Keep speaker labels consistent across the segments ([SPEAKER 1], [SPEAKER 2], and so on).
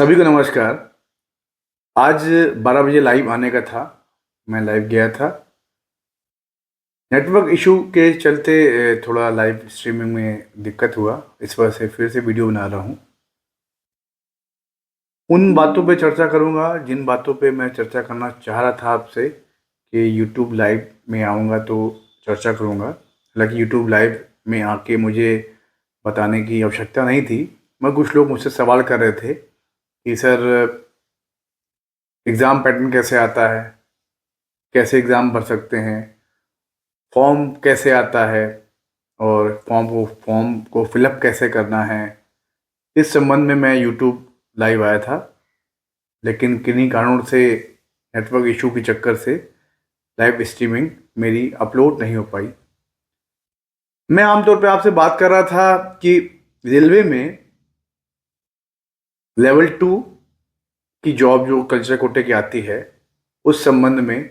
[SPEAKER 1] सभी को नमस्कार। आज 12 बजे लाइव आने का था। मैं लाइव गया था। नेटवर्क इशू के चलते थोड़ा लाइव स्ट्रीमिंग में दिक्कत हुआ। इस वजह से फिर से वीडियो बना रहा हूँ। उन बातों पे चर्चा करूँगा जिन बातों पे मैं चर्चा करना चाह रहा था आपसे कि यूट्यूब लाइव में आऊँगा तो चर्चा करूँगा। हालांकि यूट्यूब लाइव में आके मुझे बताने की आवश्यकता नहीं थी, मगर कुछ लोग मुझसे सवाल कर रहे थे कि सर एग्ज़ाम पैटर्न कैसे आता है, कैसे एग्ज़ाम भर सकते हैं, फॉर्म कैसे आता है और फॉर्म को फिलअप कैसे करना है। इस संबंध में मैं यूट्यूब लाइव आया था, लेकिन किन्हीं कारणों से नेटवर्क इशू के चक्कर से लाइव स्ट्रीमिंग मेरी अपलोड नहीं हो पाई। मैं आमतौर पे आपसे बात कर रहा था कि रेलवे में लेवल 2 की जॉब जो कल्चरल कोटे की आती है, उस संबंध में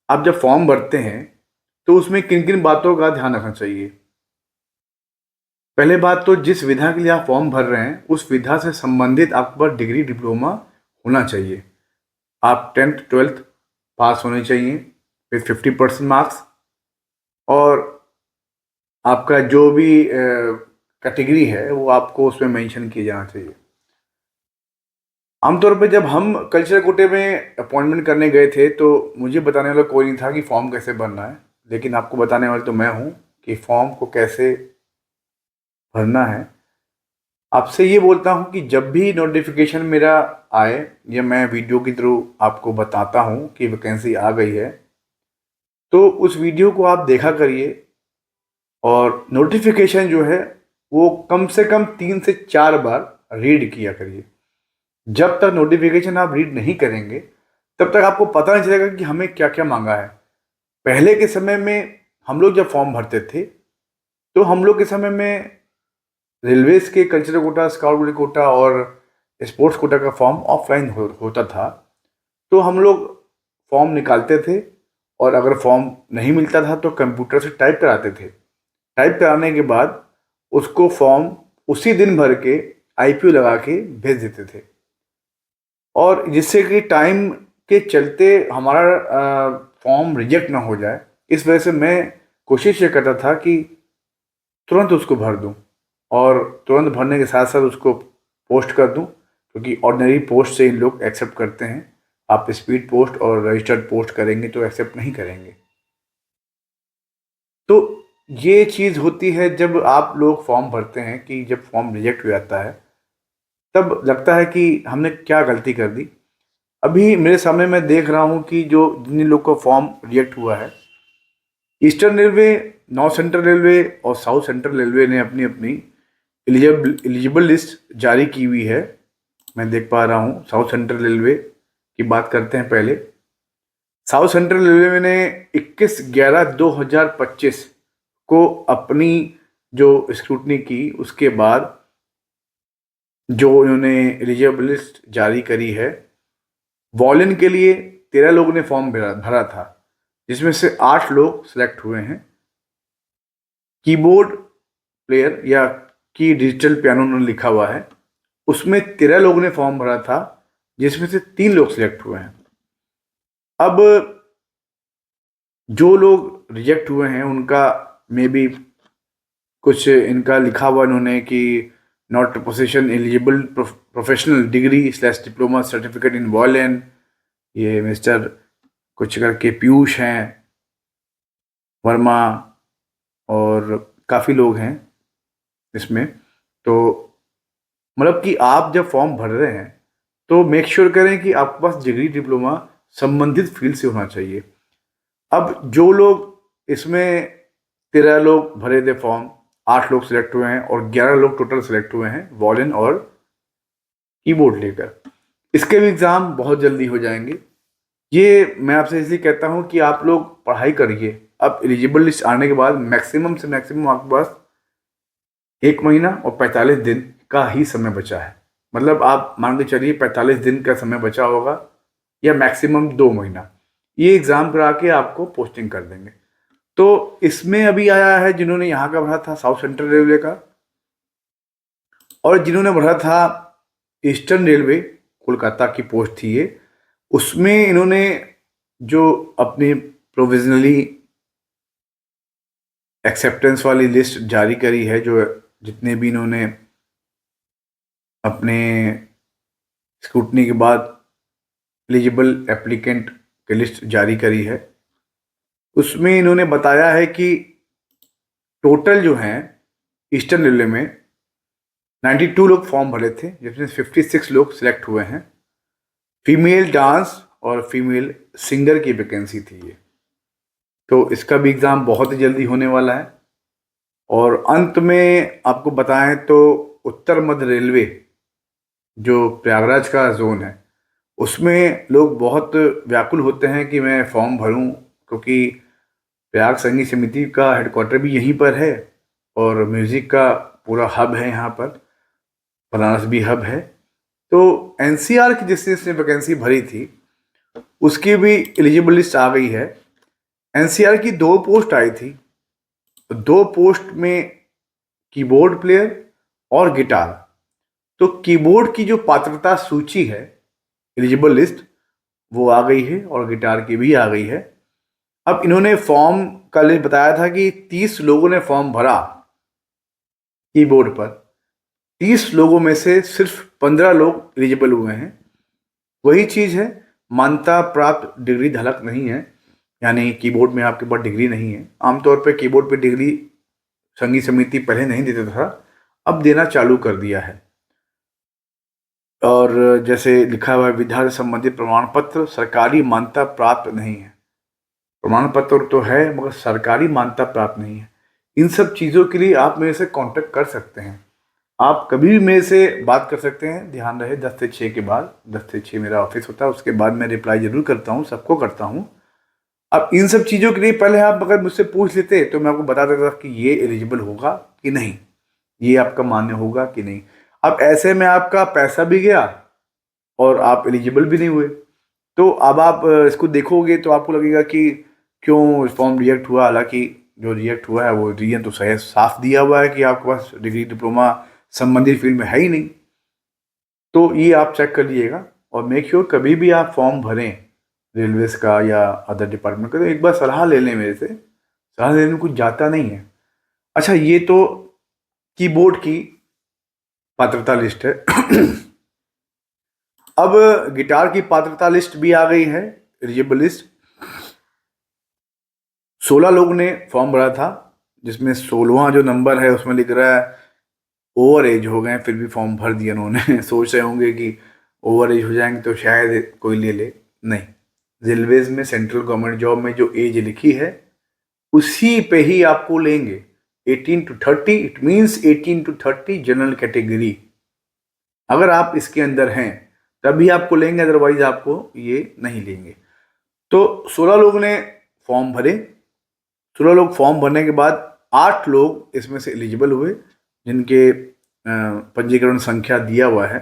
[SPEAKER 1] आप जब फॉर्म भरते हैं तो उसमें किन किन बातों का ध्यान रखना चाहिए। पहले बात तो जिस विधा के लिए आप फॉर्म भर रहे हैं उस विधा से संबंधित आपके पास डिग्री डिप्लोमा होना चाहिए। आप 10th 12th पास होने चाहिए विथ 50% मार्क्स, और आपका जो भी कैटेगरी है वो आपको उसमें मेंशन किया जाना चाहिए। आमतौर पे जब हम कल्चरल कोटे में अपॉइंटमेंट करने गए थे तो मुझे बताने वाला कोई नहीं था कि फॉर्म कैसे भरना है, लेकिन आपको बताने वाला तो मैं हूँ कि फॉर्म को कैसे भरना है। आपसे ये बोलता हूँ कि जब भी नोटिफिकेशन मेरा आए या मैं वीडियो के थ्रू आपको बताता हूँ कि वैकेंसी आ गई है, तो उस वीडियो को आप देखा करिए और नोटिफिकेशन जो है वो कम से कम 3 से 4 बार रीड किया करिए। जब तक नोटिफिकेशन आप रीड नहीं करेंगे तब तक आपको पता नहीं चलेगा कि हमें क्या क्या मांगा है। पहले के समय में हम लोग जब फॉर्म भरते थे तो हम लोग के समय में रेलवेज के कल्चरल कोटा, स्काउट कोटा और स्पोर्ट्स कोटा का फॉर्म ऑफलाइन होता था। तो हम लोग फॉर्म निकालते थे और अगर फॉर्म नहीं मिलता था तो कंप्यूटर से टाइप कराते थे। टाइप कराने के बाद उसको फॉर्म उसी दिन भर के आईपीओ लगा के भेज देते थे, और जिससे कि टाइम के चलते हमारा फॉर्म रिजेक्ट ना हो जाए। इस वजह से मैं कोशिश ये करता था कि तुरंत उसको भर दूं और तुरंत भरने के साथ साथ उसको पोस्ट कर दूं, क्योंकि ऑर्डिनरी पोस्ट से इन लोग एक्सेप्ट करते हैं। आप स्पीड पोस्ट और रजिस्टर्ड पोस्ट करेंगे तो एक्सेप्ट नहीं करेंगे। तो ये चीज़ होती है जब आप लोग फॉर्म भरते हैं कि जब फॉर्म रिजेक्ट हो जाता है तब लगता है कि हमने क्या गलती कर दी। अभी मेरे सामने मैं देख रहा हूँ कि जो जिन लोग का फॉर्म रिजेक्ट हुआ है, eastern railway, north central railway और साउथ सेंट्रल रेलवे ने अपनी अपनी एलिजिबल लिस्ट जारी की हुई है। मैं देख पा रहा हूँ। साउथ सेंट्रल रेलवे की बात करते हैं पहले। साउथ सेंट्रल रेलवे ने 21/11/2025 को अपनी जो स्क्रूटनी की, उसके बाद जो उन्होंने एलिजिबल लिस्ट जारी करी है, वॉलिन के लिए 13 लोगों ने फॉर्म भरा था, जिसमें से 8 लोग सिलेक्ट हुए हैं। कीबोर्ड प्लेयर या की डिजिटल पियानो उन्होंने लिखा हुआ है, उसमें 13 लोगों ने फॉर्म भरा था, जिसमें से 3 लोग सिलेक्ट हुए हैं। अब जो लोग रिजेक्ट हुए हैं उनका मे बी कुछ इनका लिखा हुआ इन्होंने कि not position eligible professional degree slash diploma certificate in violin. ये मिस्टर कुछ करके पीयूष हैं, वर्मा और काफ़ी लोग हैं इसमें। तो मतलब कि आप जब फॉर्म भर रहे हैं तो मेक श्योर करें कि आपके पास डिग्री डिप्लोमा संबंधित फील्ड से होना चाहिए। अब जो लोग इसमें 13 लोग भरे थे फॉर्म, 8 लोग सिलेक्ट हुए हैं और 11 लोग टोटल सिलेक्ट हुए हैं वॉलिन और कीबोर्ड लेकर। इसके भी एग्ज़ाम बहुत जल्दी हो जाएंगे। ये मैं आपसे इसलिए कहता हूँ कि आप लोग पढ़ाई करिए। अब एलिजिबल लिस्ट आने के बाद मैक्सिमम से मैक्सिमम आपके पास 1 महीना और 45 दिन का ही समय बचा है। मतलब आप मान के चलिए 45 दिन का समय बचा होगा या मैक्सिमम 2 महीना। ये एग्ज़ाम करा के आपको पोस्टिंग कर देंगे। तो इसमें अभी आया है जिन्होंने यहाँ का भरा था साउथ सेंट्रल रेलवे का, और जिन्होंने भरा था ईस्टर्न रेलवे कोलकाता की पोस्ट थी ये, उसमें इन्होंने जो अपनी प्रोविजनली एक्सेप्टेंस वाली लिस्ट जारी करी है, जो जितने भी इन्होंने अपने स्क्रूटनी के बाद एलिजिबल एप्लीकेंट की लिस्ट जारी करी है, उसमें इन्होंने बताया है कि टोटल जो हैं ईस्टर्न रेलवे में 92 लोग फॉर्म भरे थे, जिसमें 56 लोग सिलेक्ट हुए हैं। फीमेल डांस और फीमेल सिंगर की वैकेंसी थी ये। तो इसका भी एग्ज़ाम बहुत ही जल्दी होने वाला है। और अंत में आपको बताएं तो उत्तर मध्य रेलवे जो प्रयागराज का जोन है, उसमें लोग बहुत व्याकुल होते हैं कि मैं फॉर्म भरूं, क्योंकि प्रयाग संगीत समिति का हेडक्वार्टर भी यहीं पर है और म्यूज़िक का पूरा हब है यहाँ पर, बनारस भी हब है। तो एनसीआर की जिसने वैकेंसी भरी थी उसकी भी एलिजिबल लिस्ट आ गई है। एनसीआर की 2 पोस्ट आई थी, 2 पोस्ट में कीबोर्ड प्लेयर और गिटार। तो कीबोर्ड की जो पात्रता सूची है, एलिजिबल लिस्ट, वो आ गई है और गिटार की भी आ गई है। अब इन्होंने फॉर्म का लिस्ट बताया था कि 30 लोगों ने फॉर्म भरा कीबोर्ड पर, 30 लोगों में से सिर्फ 15 लोग एलिजिबल हुए हैं। वही चीज़ है, मान्यता प्राप्त डिग्री धलक नहीं है, यानी कीबोर्ड में आपके पास डिग्री नहीं है। आमतौर पे कीबोर्ड पे डिग्री संगीत समिति पहले नहीं देता था, अब देना चालू कर दिया है। और जैसे लिखा हुआ है, विद्यालय संबंधित प्रमाण पत्र सरकारी मान्यता प्राप्त नहीं है। प्रमाण पत्र तो है मगर सरकारी मान्यता प्राप्त नहीं है। इन सब चीज़ों के लिए आप मेरे से कांटेक्ट कर सकते हैं, आप कभी भी मेरे से बात कर सकते हैं। ध्यान रहे 10 से 6 के बाद, 10 से 6 मेरा ऑफिस होता है, उसके बाद मैं रिप्लाई जरूर करता हूँ, सबको करता हूँ। अब इन सब चीज़ों के लिए पहले आप अगर मुझसे पूछ लेते तो मैं आपको बता देता कि ये एलिजिबल होगा कि नहीं, ये आपका मान्य होगा कि नहीं। अब ऐसे में आपका पैसा भी गया और आप एलिजिबल भी नहीं हुए। तो अब आप इसको देखोगे तो आपको लगेगा कि क्यों फॉर्म रिजेक्ट हुआ, हालांकि जो रिजेक्ट हुआ है वो रीजन तो सही साफ दिया हुआ है कि आपके पास डिग्री डिप्लोमा संबंधित फील्ड में है ही नहीं। तो ये आप चेक कर लीजिएगा और मेक श्योर कभी भी आप फॉर्म भरें रेलवेज का या अदर डिपार्टमेंट का, तो एक बार सलाह ले लें मेरे से, सलाह लेने में कुछ जाता नहीं है। अच्छा, ये तो कीबोर्ड की पात्रता लिस्ट है। अब गिटार की पात्रता लिस्ट भी आ गई है, एलिजिबल लिस्ट। 16 लोगों ने फॉर्म भरा था, जिसमें 16वां जो नंबर है उसमें लिख रहा है ओवर एज हो गए, फिर भी फॉर्म भर दिया उन्होंने। सोच रहे होंगे कि ओवर एज हो जाएंगे तो शायद कोई ले ले, नहीं। रेलवेज में सेंट्रल गवर्नमेंट जॉब में जो एज लिखी है उसी पे ही आपको लेंगे। 18 to 30, it means 18 to 30 general category. अगर आप इसके अंदर हैं तभी आपको लेंगे, अदरवाइज आपको ये नहीं लेंगे। तो 16 लोगों ने फॉर्म भरे। 16 लोग फॉर्म भरने के बाद 8 लोग इसमें से एलिजिबल हुए, जिनके पंजीकरण संख्या दिया हुआ है।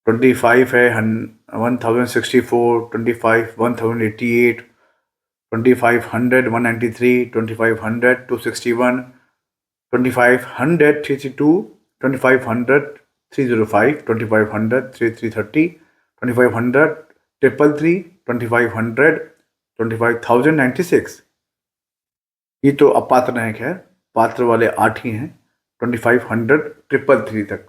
[SPEAKER 1] 25 है 1064, 25 1088, 2500 193, 2500 261, 2500 332, 2500 305, 2500 330, 2500 333, 2500 25,096। ये तो अपात्र हैं, खैर पात्र वाले 8 ही हैं, 2500 333 तक।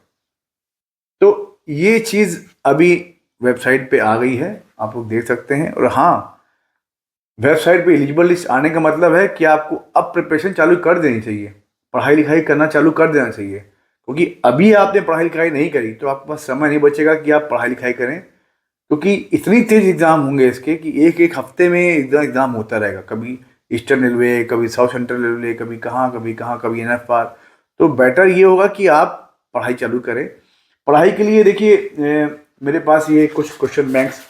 [SPEAKER 1] तो ये चीज़ अभी वेबसाइट पे आ गई है, आप लोग देख सकते हैं। और हाँ, वेबसाइट पे एलिजिबल लिस्ट आने का मतलब है कि आपको अब प्रिपरेशन चालू कर देनी चाहिए, पढ़ाई लिखाई करना चालू कर देना चाहिए। क्योंकि अभी आपने पढ़ाई लिखाई नहीं करी तो आपके पास समय नहीं बचेगा कि आप पढ़ाई लिखाई करें, क्योंकि इतनी तेज एग्ज़ाम होंगे इसके कि एक एक हफ्ते में एग्ज़ाम होता रहेगा। कभी ईस्टर्न रेलवे, कभी साउथ सेंट्रल रेलवे, कभी कहाँ कभी कहाँ, कभी NFR। तो बेटर ये होगा कि आप पढ़ाई चालू करें। पढ़ाई के लिए देखिए, मेरे पास ये कुछ क्वेश्चन बैंक्स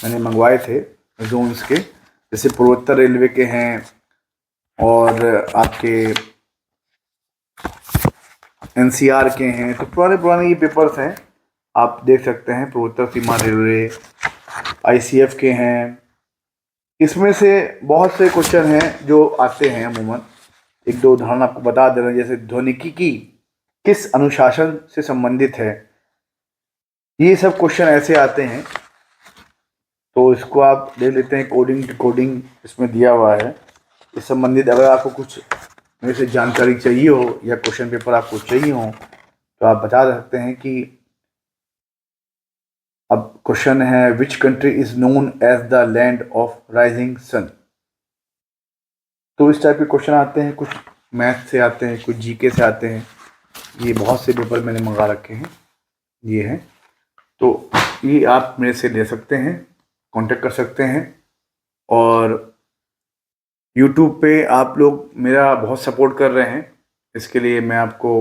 [SPEAKER 1] मैंने मंगवाए थे जोन्स के, जैसे पूर्वोत्तर रेलवे के हैं और आपके NCR के हैं। तो पुराने पुराने ये पेपर्स हैं, आप देख सकते हैं। पूर्वोत्तर सीमा रेलवे ICF के हैं। इसमें से बहुत से क्वेश्चन हैं जो आते हैं अमूमन। एक दो उदाहरण आपको बता दे रहे हैं, जैसे ध्वनिकी की किस अनुशासन से संबंधित है, ये सब क्वेश्चन ऐसे आते हैं, तो इसको आप देख लेते हैं। कोडिंग डिकोडिंग इसमें दिया हुआ है। इस संबंधित अगर आपको कुछ मेरे से जानकारी चाहिए हो या क्वेश्चन पेपर आपको चाहिए हो तो आप बता सकते हैं कि अब क्वेश्चन है, which country is known as the land of rising sun. तो इस टाइप के क्वेश्चन आते हैं, कुछ मैथ से आते हैं, कुछ जीके से आते हैं। ये बहुत से पेपर मैंने मंगा रखे हैं, ये हैं। तो ये आप मेरे से ले सकते हैं, कांटेक्ट कर सकते हैं। और यूट्यूब पे आप लोग मेरा बहुत सपोर्ट कर रहे हैं, इसके लिए मैं आपको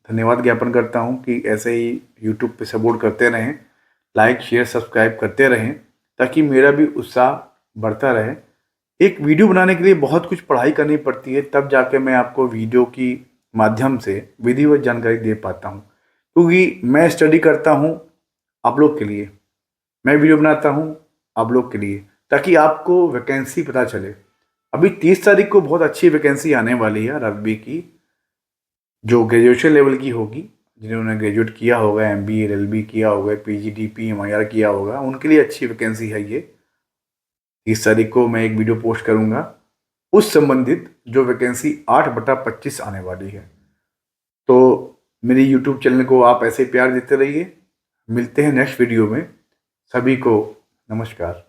[SPEAKER 1] धन्यवाद ज्ञापन करता हूं कि ऐसे ही यूट्यूब पे सपोर्ट करते रहें, लाइक शेयर सब्सक्राइब करते रहें, ताकि मेरा भी उत्साह बढ़ता रहे। एक वीडियो बनाने के लिए बहुत कुछ पढ़ाई करनी पड़ती है, तब जाके मैं आपको वीडियो की माध्यम से विधिवत जानकारी दे पाता हूँ। क्योंकि मैं स्टडी करता हूँ आप लोग के लिए, मैं वीडियो बनाता हूँ आप लोग के लिए, ताकि आपको वैकेंसी पता चले। अभी 30 तारीख को बहुत अच्छी वैकेंसी आने वाली है रग्बी की, जो ग्रेजुएशन लेवल की होगी। जिन्होंने ग्रेजुएट किया होगा, MBA LLB किया होगा, PGDP MIR किया होगा, उनके लिए अच्छी वैकेंसी है ये। 30 तारीख को मैं एक वीडियो पोस्ट करूंगा उस संबंधित, जो वैकेंसी 8/25 आने वाली है। तो मेरी यूट्यूब चैनल को आप ऐसे प्यार देते रहिए। मिलते हैं नेक्स्ट वीडियो में। सभी को नमस्कार।